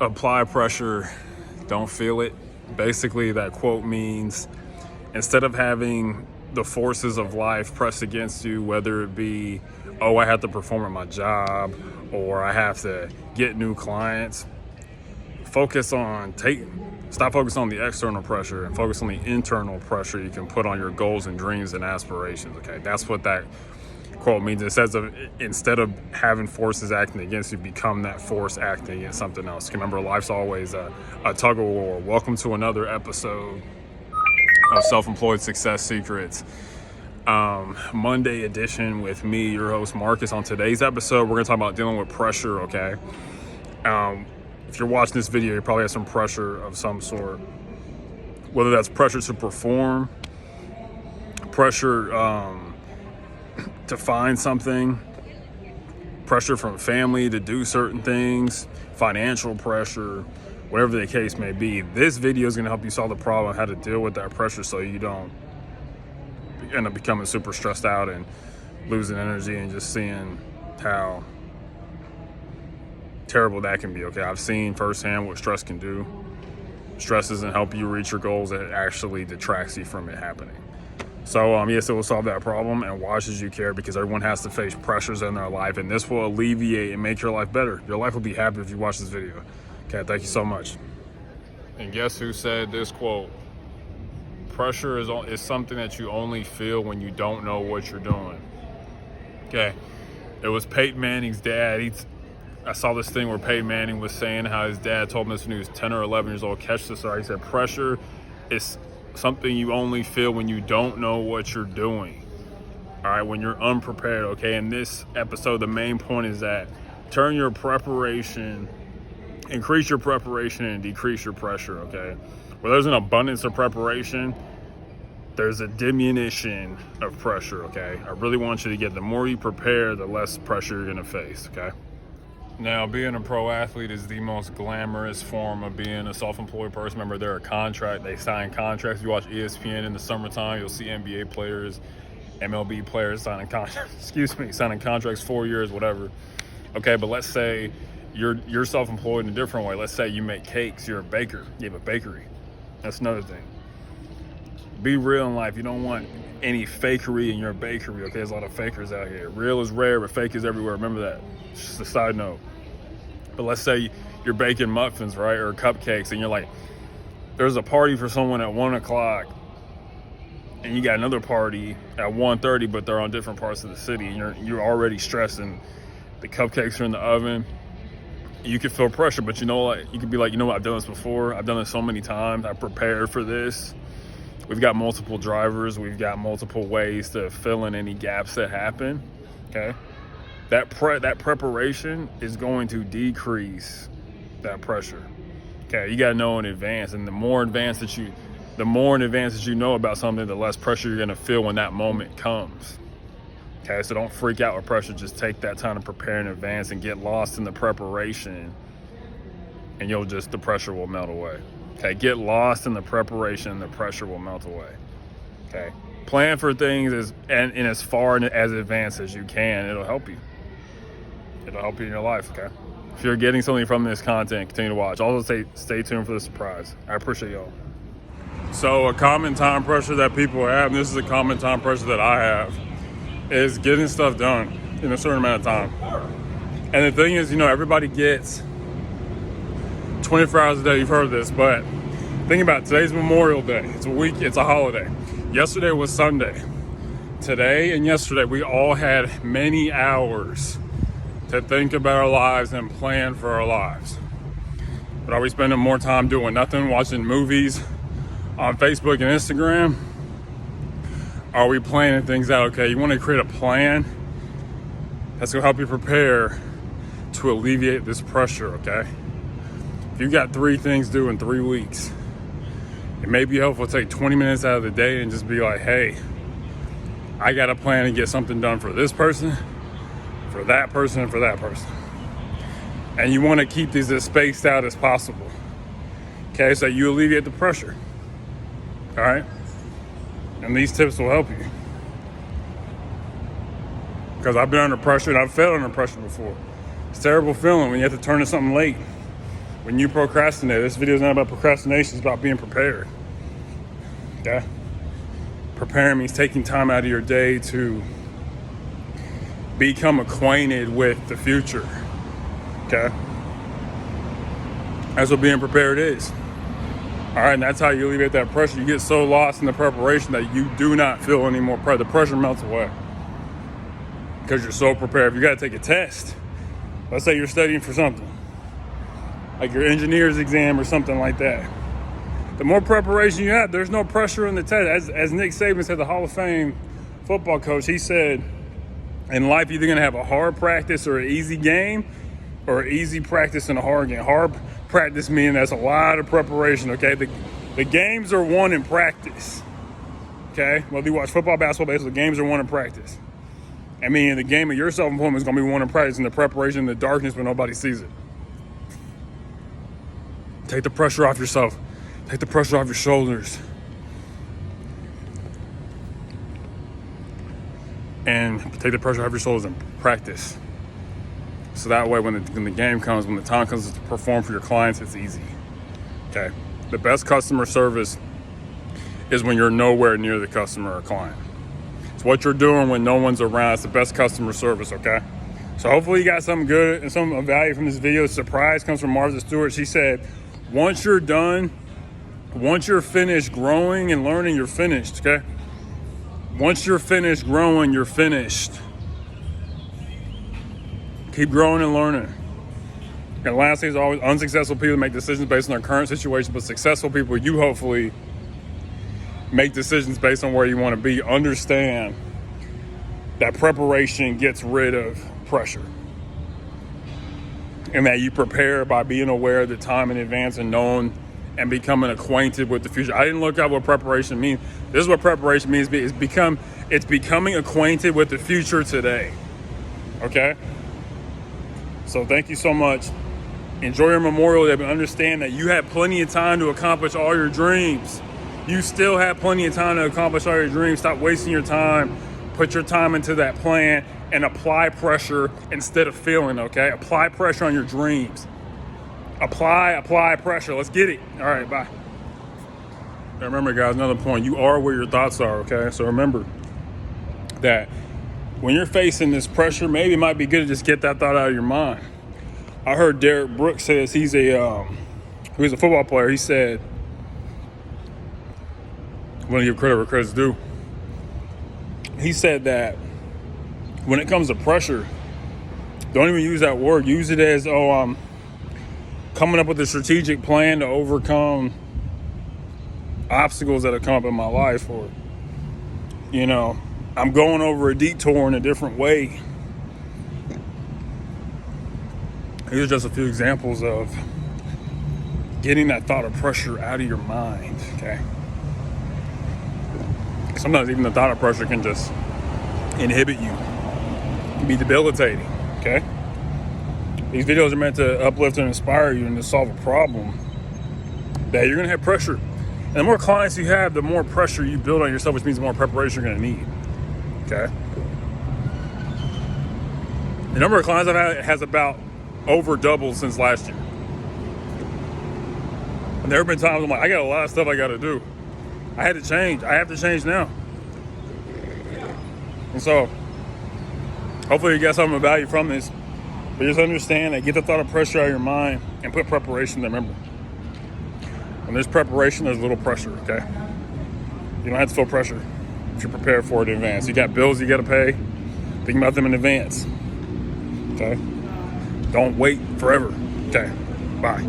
Apply pressure, don't feel it. Basically, that quote means instead of having the forces of life press against you, whether it be, oh, I have to perform at my job or I have to get new clients, stop focusing on the external pressure and focus on the internal pressure you can put on your goals and dreams and aspirations. Okay, that's what that quote means. It says instead of having forces acting against you, become that force acting against something else. Remember, life's always a tug of war. Welcome to another episode of Self-Employed Success Secrets, Monday edition with me, your host Marcus. On today's episode, we're going to talk about dealing with pressure. Okay, if you're watching this video, you probably have some pressure of some sort, whether that's pressure to perform, pressure to find something, pressure from family to do certain things, financial pressure, whatever the case may be. This video is going to help you solve the problem, how to deal with that pressure so you don't end up becoming super stressed out and losing energy and just seeing how terrible that can be. Okay, I've seen firsthand what stress can do. Stress doesn't help you reach your goals, it actually detracts you from it happening. So yes, it will solve that problem, and watch as you care, because everyone has to face pressures in their life, and this will alleviate and make your life better. Your life will be happy if you watch this video. Okay, thank you so much. And guess who said this quote? Pressure is something that you only feel when you don't know what you're doing. Okay, it was Peyton Manning's dad. I saw this thing where Peyton Manning was saying how his dad told him this when he was 10 or 11 years old. Catch this, he said, pressure is something you only feel when you don't know what you're doing. All right, when you're unprepared. Okay, in this episode, the main point is that increase your preparation and decrease your pressure. Okay, where there's an abundance of preparation, there's a diminution of pressure. Okay, I really want you to get, the more you prepare, the less pressure you're gonna face. Okay. Now, being a pro athlete is the most glamorous form of being a self-employed person. Remember, they sign contracts. You watch ESPN in the summertime, you'll see NBA players, MLB players signing contracts 4 years, whatever. Okay, but let's say you're self-employed in a different way. Let's say you make cakes, you're a baker, you have a bakery. That's another thing. Be real in life. You don't want any fakery in your bakery. Okay, there's a lot of fakers out here. Real is rare, but fake is everywhere. Remember that. It's just a side note. But let's say you're baking muffins, right, or cupcakes, and you're like, there's a party for someone at 1 o'clock, and you got another party at 1:30, but they're on different parts of the city, and you're already stressing. The cupcakes are in the oven. You could feel pressure, but you could be like, I've done this before. I've done this so many times. I prepared for this. We've got multiple drivers. We've got multiple ways to fill in any gaps that happen. Okay. That preparation is going to decrease that pressure. Okay, you gotta know in advance, and the more in advance that you know about something, the less pressure you're gonna feel when that moment comes. Okay, so don't freak out with pressure. Just take that time to prepare in advance and get lost in the preparation, and the pressure will melt away. Okay, get lost in the preparation, and the pressure will melt away. Okay, plan for things in as far as advanced as you can. It'll help you. It'll help you in your life, okay? If you're getting something from this content, continue to watch. Also, stay tuned for the surprise. I appreciate y'all. So a common time pressure that people have, and this is a common time pressure that I have, is getting stuff done in a certain amount of time. And the thing is, everybody gets 24 hours a day. You've heard this, but think about it. Today's Memorial Day. It's a week. It's a holiday. Yesterday was Sunday. Today and yesterday, we all had many hours to think about our lives and plan for our lives. But are we spending more time doing nothing, watching movies on Facebook and Instagram? Are we planning things out? Okay, you want to create a plan that's going to help you prepare to alleviate this pressure, okay? If you've got 3 things due in 3 weeks, it may be helpful to take 20 minutes out of the day and just be like, hey, I got a plan to get something done for this person, for that person, and for that person. And you want to keep these as spaced out as possible. Okay, so you alleviate the pressure. All right? And these tips will help you. Because I've been under pressure and I've felt under pressure before. It's a terrible feeling when you have to turn to something late. When you procrastinate, this video is not about procrastination, it's about being prepared. Okay? Preparing means taking time out of your day to become acquainted with the future. Okay? That's what being prepared is. All right, and that's how you alleviate that pressure. You get so lost in the preparation that you do not feel any more pressure. The pressure melts away because you're so prepared. If you got to take a test, let's say you're studying for something, like your engineer's exam or something like that. The more preparation you have, there's no pressure in the test. As Nick Saban said, the Hall of Fame football coach, he said, in life, you're either going to have a hard practice or an easy game, or an easy practice and a hard game. Hard practice meaning that's a lot of preparation, okay? The games are won in practice, okay? Whether you watch football, basketball, baseball, the games are won in practice. I mean, the game of your self-improvement is going to be won in practice, and the preparation in the darkness when nobody sees it. Take the pressure off yourself. Take the pressure off your shoulders. And take the pressure off your shoulders and practice. So that way, when the game comes, when the time comes to perform for your clients, it's easy. Okay? The best customer service is when you're nowhere near the customer or client. It's what you're doing when no one's around. It's the best customer service, okay? So hopefully you got something good and some value from this video. The surprise comes from Martha Stewart. She said, once you're done, once you're finished growing and learning, you're finished, okay? Once you're finished growing, you're finished. Keep growing and learning. And lastly, is always unsuccessful people make decisions based on their current situation, but successful people, you hopefully make decisions based on where you want to be. Understand that preparation gets rid of pressure. And that you prepare by being aware of the time in advance and knowing and becoming acquainted with the future. I didn't look up what preparation means. This is what preparation means. It's becoming acquainted with the future today. Okay? So thank you so much. Enjoy your Memorial Day, but understand that you have plenty of time to accomplish all your dreams. You still have plenty of time to accomplish all your dreams. Stop wasting your time. Put your time into that plan and apply pressure instead of feeling, okay? Apply pressure on your dreams. Apply pressure. Let's get it. All right, bye. Now remember, guys, another point. You are where your thoughts are, okay? So remember that when you're facing this pressure, maybe it might be good to just get that thought out of your mind. I heard Derek Brooks says he's a football player. He said, I want to give credit where credit's due. He said that when it comes to pressure, don't even use that word. Use it as, coming up with a strategic plan to overcome obstacles that have come up in my life, or, I'm going over a detour in a different way. These are just a few examples of getting that thought of pressure out of your mind, okay? Sometimes even the thought of pressure can just inhibit you. It can be debilitating, okay? These videos are meant to uplift and inspire you and to solve a problem that you're going to have pressure. And the more clients you have, the more pressure you build on yourself, which means the more preparation you're going to need, okay? The number of clients I've had has about over doubled since last year. And there have been times I'm like, I got a lot of stuff I got to do. I had to change. I have to change now. And so, hopefully you got something of value from this. But just understand that get the thought of pressure out of your mind and put preparation there. Remember, when there's preparation, there's little pressure, okay? You don't have to feel pressure if you're prepared for it in advance. You got bills you got to pay. Think about them in advance, okay? Don't wait forever, okay? Bye.